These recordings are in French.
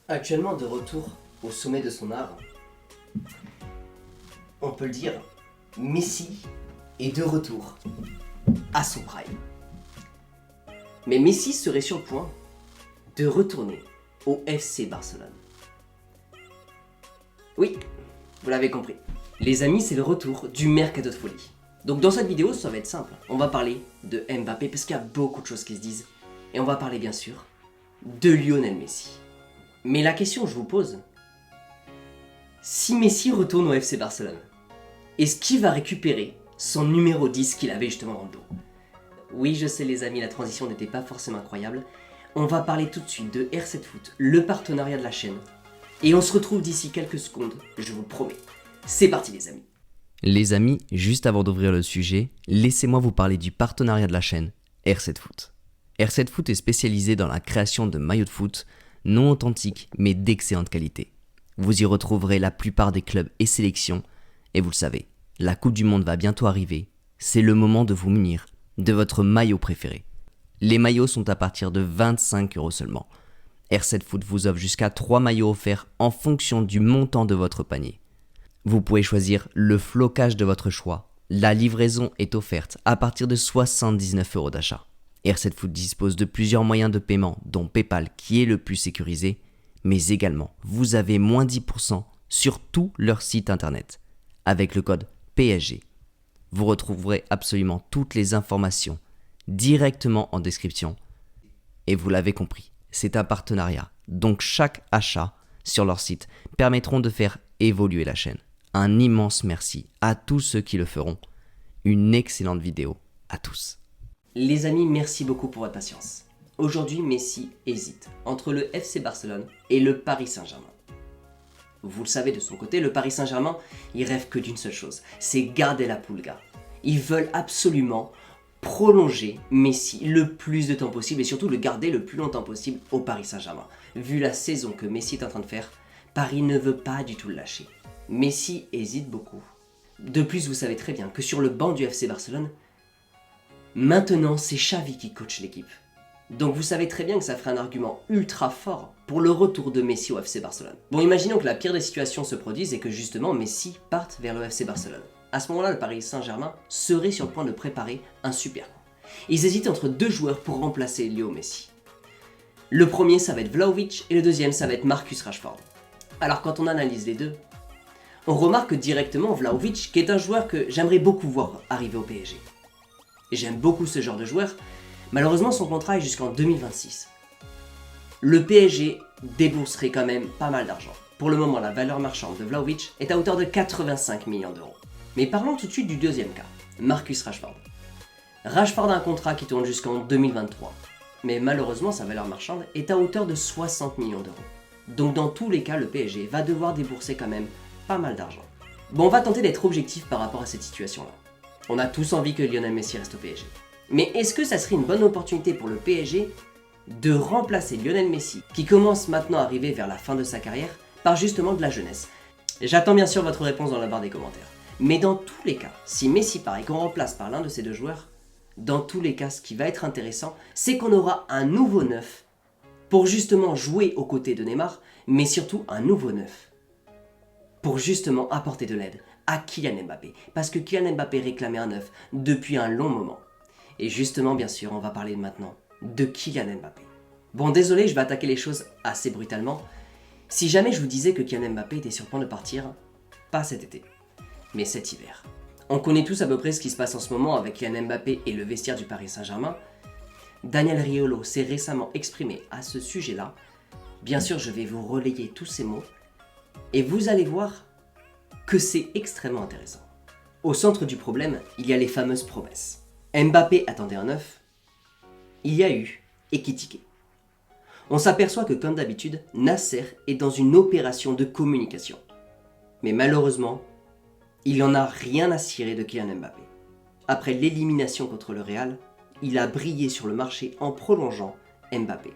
Actuellement de retour au sommet de son art, on peut le dire, Messi est de retour à son prime. Mais Messi serait sur le point de retourner au FC Barcelone. Oui, vous l'avez compris. Les amis, c'est le retour du mercato de folie. Donc dans cette vidéo, ça va être simple. On va parler de Mbappé parce qu'il y a beaucoup de choses qui se disent. Et on va parler bien sûr de Lionel Messi. Mais la question que je vous pose, si Messi retourne au FC Barcelone, est-ce qu'il va récupérer son numéro 10 qu'il avait justement dans le dos? Oui, je sais les amis, la transition n'était pas forcément incroyable. On va parler tout de suite de R7 Foot, le partenariat de la chaîne. Et on se retrouve d'ici quelques secondes, je vous promets. C'est parti les amis. Les amis, juste avant d'ouvrir le sujet, laissez-moi vous parler du partenariat de la chaîne R7 Foot. R7 Foot est spécialisé dans la création de maillots de foot non authentiques mais d'excellente qualité. Vous y retrouverez la plupart des clubs et sélections et vous le savez, la Coupe du Monde va bientôt arriver. C'est le moment de vous munir de votre maillot préféré. Les maillots sont à partir de 25 € seulement. R7 Foot vous offre jusqu'à 3 maillots offerts en fonction du montant de votre panier. Vous pouvez choisir le flocage de votre choix. La livraison est offerte à partir de 79 € d'achat. R7 Foot dispose de plusieurs moyens de paiement, dont PayPal qui est le plus sécurisé, mais également vous avez moins 10% sur tout leur site internet avec le code PSG. Vous retrouverez absolument toutes les informations directement en description. Et vous l'avez compris, c'est un partenariat, donc chaque achat sur leur site permettront de faire évoluer la chaîne. Un immense merci à tous ceux qui le feront. Une excellente vidéo à tous. Les amis, merci beaucoup pour votre patience. Aujourd'hui, Messi hésite entre le FC Barcelone et le Paris Saint-Germain. Vous le savez de son côté, le Paris Saint-Germain, il rêve que d'une seule chose, c'est garder la Pulga. Ils veulent absolument prolonger Messi le plus de temps possible et surtout le garder le plus longtemps possible au Paris Saint-Germain. Vu la saison que Messi est en train de faire, Paris ne veut pas du tout le lâcher. Messi hésite beaucoup. De plus, vous savez très bien que sur le banc du FC Barcelone, maintenant c'est Xavi qui coach l'équipe. Donc vous savez très bien que ça ferait un argument ultra fort pour le retour de Messi au FC Barcelone. Bon, imaginons que la pire des situations se produise et que justement Messi parte vers le FC Barcelone. À ce moment-là, le Paris Saint-Germain serait sur le point de préparer un super coup. Ils hésitent entre deux joueurs pour remplacer Léo Messi. Le premier, ça va être Vlahovic et le deuxième, ça va être Marcus Rashford. Alors quand on analyse les deux, on remarque directement Vlahovic, qui est un joueur que j'aimerais beaucoup voir arriver au PSG. Et j'aime beaucoup ce genre de joueur. Malheureusement, son contrat est jusqu'en 2026. Le PSG débourserait quand même pas mal d'argent. Pour le moment, la valeur marchande de Vlahovic est à hauteur de 85 millions d'euros. Mais parlons tout de suite du deuxième cas, Marcus Rashford. Rashford a un contrat qui tourne jusqu'en 2023. Mais malheureusement, sa valeur marchande est à hauteur de 60 millions d'euros. Donc dans tous les cas, le PSG va devoir débourser quand même pas mal d'argent. Bon, on va tenter d'être objectif par rapport à cette situation-là. On a tous envie que Lionel Messi reste au PSG. Mais est-ce que ça serait une bonne opportunité pour le PSG de remplacer Lionel Messi, qui commence maintenant à arriver vers la fin de sa carrière, par justement de la jeunesse? J'attends bien sûr votre réponse dans la barre des commentaires. Mais dans tous les cas, si Messi part et qu'on remplace par l'un de ces deux joueurs, dans tous les cas, ce qui va être intéressant, c'est qu'on aura un nouveau neuf pour justement jouer aux côtés de Neymar, mais surtout un nouveau neuf pour justement apporter de l'aide à Kylian Mbappé. Parce que Kylian Mbappé réclamait un neuf depuis un long moment. Et justement, bien sûr, on va parler maintenant de Kylian Mbappé. Bon, désolé, je vais attaquer les choses assez brutalement. Si jamais je vous disais que Kylian Mbappé était sur le point de partir, pas cet été, mais cet hiver. On connaît tous à peu près ce qui se passe en ce moment avec Kylian Mbappé et le vestiaire du Paris Saint-Germain. Daniel Riolo s'est récemment exprimé à ce sujet-là. Bien sûr, je vais vous relayer tous ces mots et vous allez voir que c'est extrêmement intéressant. Au centre du problème, il y a les fameuses promesses. Mbappé attendait un neuf, il y a eu Ekitike. On s'aperçoit que comme d'habitude, Nasser est dans une opération de communication. Mais malheureusement, il n'en a rien à cirer de Kylian Mbappé. Après l'élimination contre le Real, il a brillé sur le marché en prolongeant Mbappé.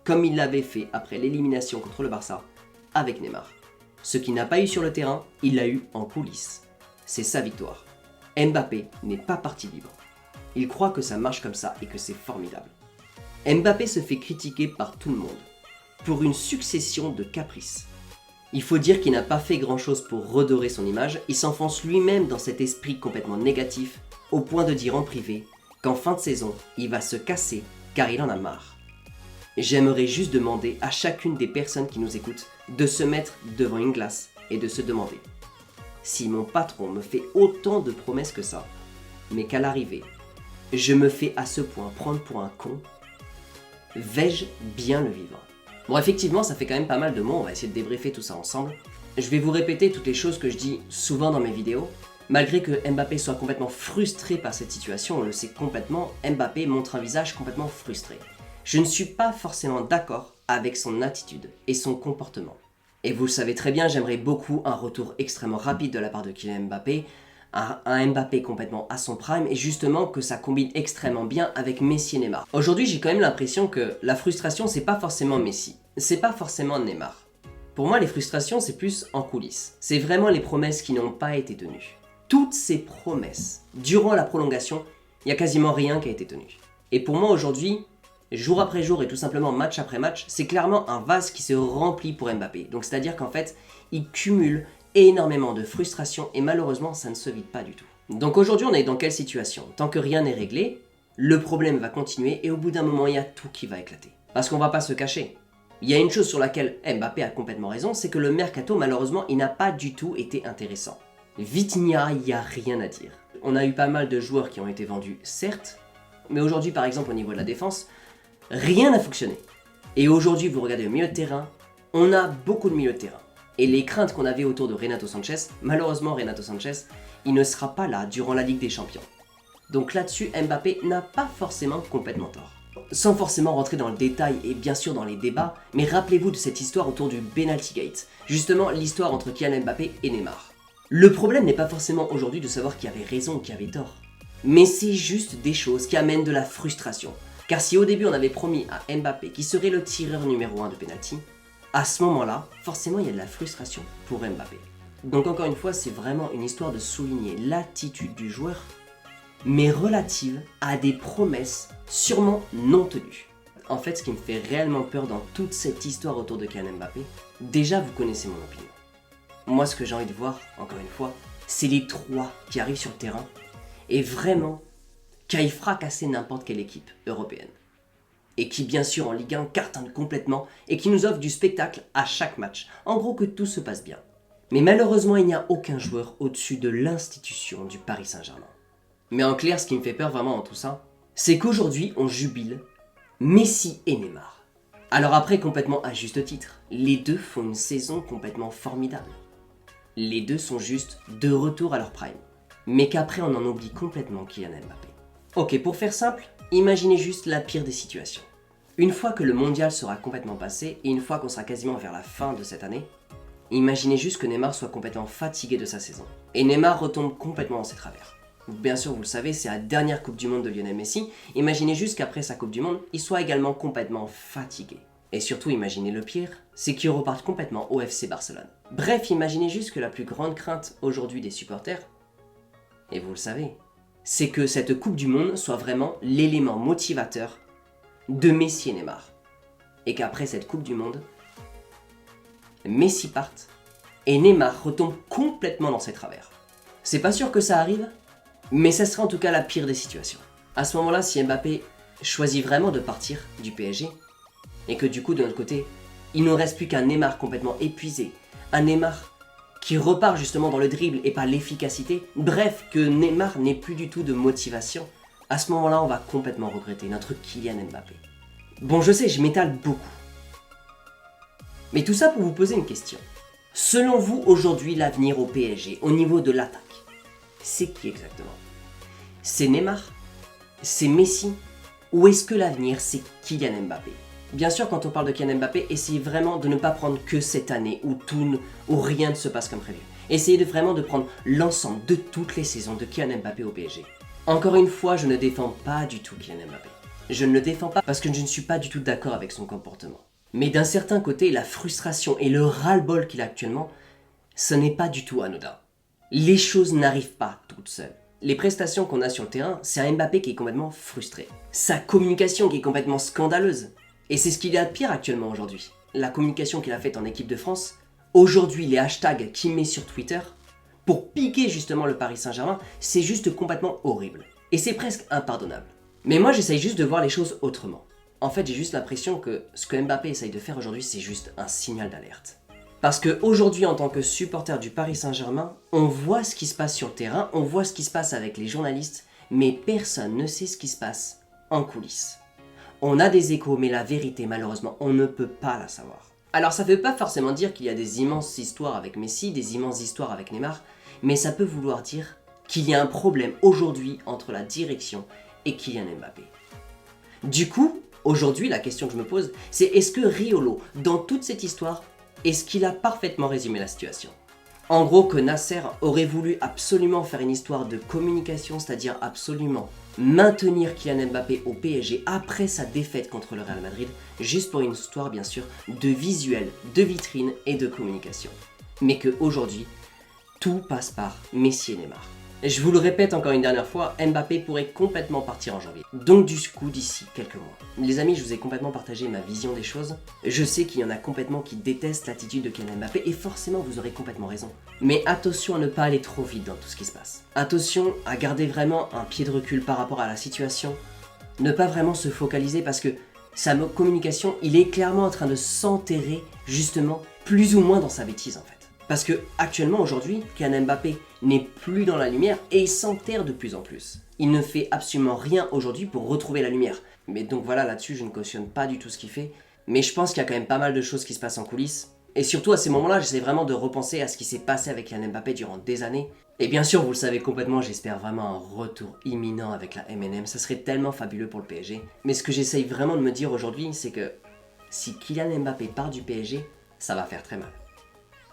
Comme il l'avait fait après l'élimination contre le Barça avec Neymar. Ce qu'il n'a pas eu sur le terrain, il l'a eu en coulisses. C'est sa victoire. Mbappé n'est pas parti libre. Il croit que ça marche comme ça et que c'est formidable. Mbappé se fait critiquer par tout le monde. pour une succession de caprices. Il faut dire qu'il n'a pas fait grand chose pour redorer son image, il s'enfonce lui-même dans cet esprit complètement négatif, au point de dire en privé qu'en fin de saison, il va se casser car il en a marre. J'aimerais juste demander à chacune des personnes qui nous écoutent de se mettre devant une glace et de se demander si mon patron me fait autant de promesses que ça, mais qu'à l'arrivée, je me fais à ce point prendre pour un con, vais-je bien le vivre? Bon, effectivement, ça fait quand même pas mal de mots, on va essayer de débriefer tout ça ensemble. Je vais vous répéter toutes les choses que je dis souvent dans mes vidéos. Malgré que Mbappé soit complètement frustré par cette situation, on le sait complètement, Mbappé montre un visage complètement frustré. Je ne suis pas forcément d'accord avec son attitude et son comportement. Et vous le savez très bien, j'aimerais beaucoup un retour extrêmement rapide de la part de Kylian Mbappé, un Mbappé complètement à son prime, et justement que ça combine extrêmement bien avec Messi et Neymar. Aujourd'hui, j'ai quand même l'impression que la frustration, c'est pas forcément Messi, c'est pas forcément Neymar. Pour moi, les frustrations, c'est plus en coulisses. C'est vraiment les promesses qui n'ont pas été tenues. Toutes ces promesses, durant la prolongation, il n'y a quasiment rien qui a été tenu. Et pour moi aujourd'hui, jour après jour et tout simplement match après match, c'est clairement un vase qui se remplit pour Mbappé. Donc c'est-à-dire qu'en fait, il cumule énormément de frustration et malheureusement, ça ne se vide pas du tout. Donc aujourd'hui, on est dans quelle situation? Tant que rien n'est réglé, le problème va continuer et au bout d'un moment, il y a tout qui va éclater. Parce qu'on va pas se cacher. Il y a une chose sur laquelle Mbappé a complètement raison, c'est que le mercato, malheureusement, il n'a pas du tout été intéressant. Vitinha, il n'y a rien à dire. On a eu pas mal de joueurs qui ont été vendus, certes, mais aujourd'hui, par exemple, au niveau de la défense, rien n'a fonctionné. Et aujourd'hui, vous regardez au milieu de terrain, on a beaucoup de milieu de terrain. Et les craintes qu'on avait autour de Renato Sanchez, malheureusement, Renato Sanchez, il ne sera pas là durant la Ligue des Champions. Donc là-dessus, Mbappé n'a pas forcément complètement tort. Sans forcément rentrer dans le détail et bien sûr dans les débats, mais rappelez-vous de cette histoire autour du Penalty Gate. Justement, l'histoire entre Kylian Mbappé et Neymar. Le problème n'est pas forcément aujourd'hui de savoir qui avait raison ou qui avait tort. Mais c'est juste des choses qui amènent de la frustration. Car si au début on avait promis à Mbappé qu'il serait le tireur numéro 1 de penalty, à ce moment-là, forcément il y a de la frustration pour Mbappé. Donc encore une fois, c'est vraiment une histoire de souligner l'attitude du joueur, mais relative à des promesses sûrement non tenues. En fait, ce qui me fait réellement peur dans toute cette histoire autour de Kylian Mbappé, déjà vous connaissez mon opinion. Moi, ce que j'ai envie de voir, encore une fois, c'est les trois qui arrivent sur le terrain et vraiment qui aillent fracasser n'importe quelle équipe européenne. Et qui, bien sûr, en Ligue 1, cartonnent complètement et qui nous offrent du spectacle à chaque match. En gros, que tout se passe bien. Mais malheureusement, il n'y a aucun joueur au-dessus de l'institution du Paris Saint-Germain. Mais en clair, ce qui me fait peur vraiment dans tout ça, c'est qu'aujourd'hui, on jubile Messi et Neymar. Alors après, complètement à juste titre, les deux font une saison complètement formidable. Les deux sont juste de retour à leur prime. Mais qu'après on en oublie complètement Kylian Mbappé. Ok, pour faire simple, imaginez juste la pire des situations. Une fois que le mondial sera complètement passé et une fois qu'on sera quasiment vers la fin de cette année, imaginez juste que Neymar soit complètement fatigué de sa saison. Et Neymar retombe complètement dans ses travers. Bien sûr, vous le savez, c'est la dernière Coupe du Monde de Lionel Messi. Imaginez juste qu'après sa Coupe du Monde, il soit également complètement fatigué. Et surtout, imaginez le pire, c'est qu'il reparte complètement au FC Barcelone. Bref, imaginez juste que la plus grande crainte aujourd'hui des supporters, et vous le savez, c'est que cette Coupe du Monde soit vraiment l'élément motivateur de Messi et Neymar. Et qu'après cette Coupe du Monde, Messi parte et Neymar retombe complètement dans ses travers. C'est pas sûr que ça arrive, mais ça serait en tout cas la pire des situations. À ce moment-là, si Mbappé choisit vraiment de partir du PSG, et que du coup, de notre côté, il ne reste plus qu'un Neymar complètement épuisé, un Neymar qui repart justement dans le dribble et pas l'efficacité, bref, que Neymar n'ait plus du tout de motivation, à ce moment-là, on va complètement regretter notre Kylian Mbappé. Bon, je sais, je m'étale beaucoup. Mais tout ça pour vous poser une question. Selon vous, aujourd'hui, l'avenir au PSG, au niveau de l'attaque, c'est qui exactement? C'est Neymar? C'est Messi? Ou est-ce que l'avenir, c'est Kylian Mbappé? Bien sûr, quand on parle de Kylian Mbappé, essayez vraiment de ne pas prendre que cette année où rien ne se passe comme prévu. Essayez vraiment de prendre l'ensemble de toutes les saisons de Kylian Mbappé au PSG. Encore une fois, je ne défends pas du tout Kylian Mbappé. Je ne le défends pas parce que je ne suis pas du tout d'accord avec son comportement. Mais d'un certain côté, la frustration et le ras-le-bol qu'il a actuellement, ce n'est pas du tout anodin. Les choses n'arrivent pas toutes seules. Les prestations qu'on a sur le terrain, c'est un Mbappé qui est complètement frustré. Sa communication qui est complètement scandaleuse. Et c'est ce qu'il y a de pire actuellement aujourd'hui. la communication qu'il a faite en équipe de France, aujourd'hui les hashtags qu'il met sur Twitter, pour piquer justement le Paris Saint-Germain, c'est juste complètement horrible. Et c'est presque impardonnable. Mais moi j'essaye juste de voir les choses autrement. En fait j'ai juste l'impression que ce que Mbappé essaye de faire aujourd'hui c'est juste un signal d'alerte. Parce qu'aujourd'hui en tant que supporter du Paris Saint-Germain, on voit ce qui se passe sur le terrain, on voit ce qui se passe avec les journalistes, mais personne ne sait ce qui se passe en coulisses. On a des échos, mais la vérité malheureusement on ne peut pas la savoir. Alors ça ne veut pas forcément dire qu'il y a des immenses histoires avec Messi, des immenses histoires avec Neymar, mais ça peut vouloir dire qu'il y a un problème aujourd'hui entre la direction et Kylian Mbappé. Du coup, aujourd'hui, la question que je me pose, c'est est-ce que Riolo, dans toute cette histoire, est-ce qu'il a parfaitement résumé la situation ? En gros, que Nasser aurait voulu absolument faire une histoire de communication, c'est-à-dire absolument maintenir Kylian Mbappé au PSG après sa défaite contre le Real Madrid, juste pour une histoire bien sûr de visuel, de vitrine et de communication. Mais qu'aujourd'hui, tout passe par Messi et Neymar. Je vous le répète encore une dernière fois, Mbappé pourrait complètement partir en janvier. Donc du coup d'ici quelques mois. Les amis, je vous ai complètement partagé ma vision des choses. Je sais qu'il y en a complètement qui détestent l'attitude de Kylian Mbappé et forcément vous aurez complètement raison. Mais attention à ne pas aller trop vite dans tout ce qui se passe. Attention à garder vraiment un pied de recul par rapport à la situation. Ne pas vraiment se focaliser parce que sa communication, il est clairement en train de s'enterrer justement plus ou moins dans sa bêtise en fait. Parce que actuellement aujourd'hui, Kylian Mbappé n'est plus dans la lumière et il s'enterre de plus en plus. Il ne fait absolument rien aujourd'hui pour retrouver la lumière. Mais donc voilà, là-dessus, je ne cautionne pas du tout ce qu'il fait. Mais je pense qu'il y a quand même pas mal de choses qui se passent en coulisses. Et surtout à ces moments-là, j'essaie vraiment de repenser à ce qui s'est passé avec Kylian Mbappé durant des années. Et bien sûr, vous le savez complètement, j'espère vraiment un retour imminent avec la MNM. Ça serait tellement fabuleux pour le PSG. Mais ce que j'essaye vraiment de me dire aujourd'hui, c'est que si Kylian Mbappé part du PSG, ça va faire très mal.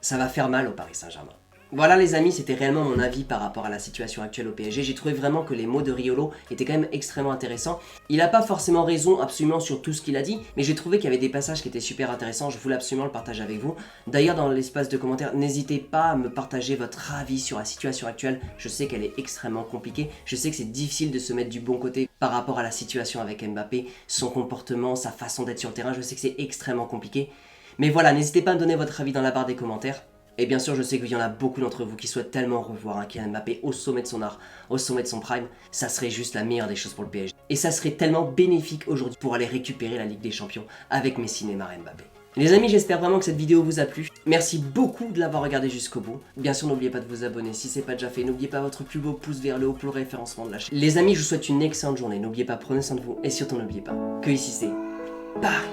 Ça va faire mal au Paris Saint-Germain. Voilà les amis, c'était réellement mon avis par rapport à la situation actuelle au PSG. J'ai trouvé vraiment que les mots de Riolo étaient quand même extrêmement intéressants. Il n'a pas forcément raison absolument sur tout ce qu'il a dit, mais j'ai trouvé qu'il y avait des passages qui étaient super intéressants. Je voulais absolument le partager avec vous. D'ailleurs, dans l'espace de commentaires, n'hésitez pas à me partager votre avis sur la situation actuelle. Je sais qu'elle est extrêmement compliquée. Je sais que c'est difficile de se mettre du bon côté par rapport à la situation avec Mbappé, son comportement, sa façon d'être sur le terrain. Je sais que c'est extrêmement compliqué. Mais voilà, n'hésitez pas à me donner votre avis dans la barre des commentaires. Et bien sûr, je sais qu'il y en a beaucoup d'entre vous qui souhaitent tellement revoir un Kylian Mbappé au sommet de son art, au sommet de son prime. Ça serait juste la meilleure des choses pour le PSG. Et ça serait tellement bénéfique aujourd'hui pour aller récupérer la Ligue des Champions avec Messi, Neymar et Mbappé. Les amis, j'espère vraiment que cette vidéo vous a plu. Merci beaucoup de l'avoir regardé jusqu'au bout. Bien sûr, n'oubliez pas de vous abonner si ce n'est pas déjà fait. N'oubliez pas votre plus beau pouce vers le haut pour le référencement de la chaîne. Les amis, je vous souhaite une excellente journée. N'oubliez pas, prenez soin de vous. Et surtout, n'oubliez pas que ici c'est Paris.